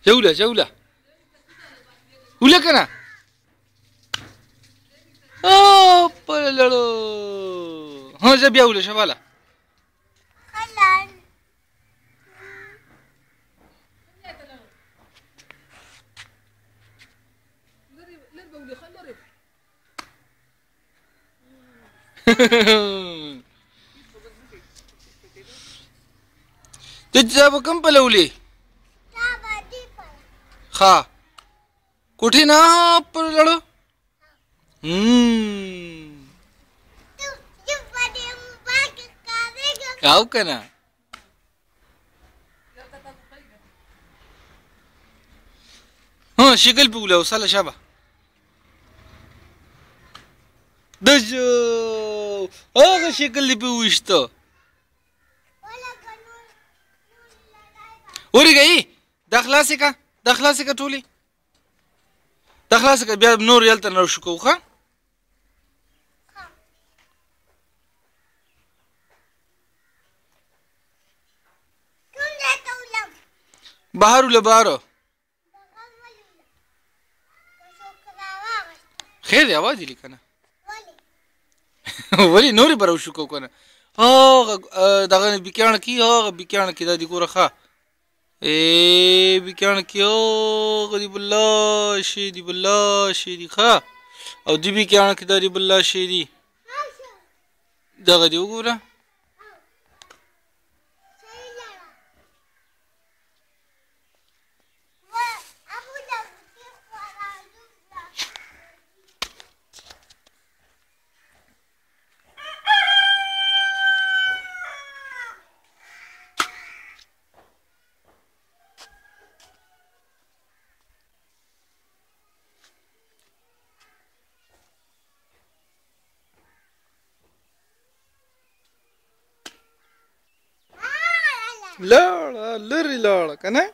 جولة جولة ولا كنا اوبا لالو ها زبيا ولا شفاله تجابو كم بلولي خا कुठी ना पर लड़ो आओ कना हाँ शिकल पे उला साला शाबा दजो आगे शिकल पे उइश्तो ओरी गई दखला से का टोली دخل سك بيا بنور يلتا نرشكو خا بحر ولا بارو خير يا وادي لك انا ولي نوري بروشكو كنا دغه بيكان کی دا دي ګوره خا بيكان كيو غدي بالله شيدي بالله شيدي خا او دي بيكان كي داري بالله شيدي دا غدي وګوره لا لري لا کنه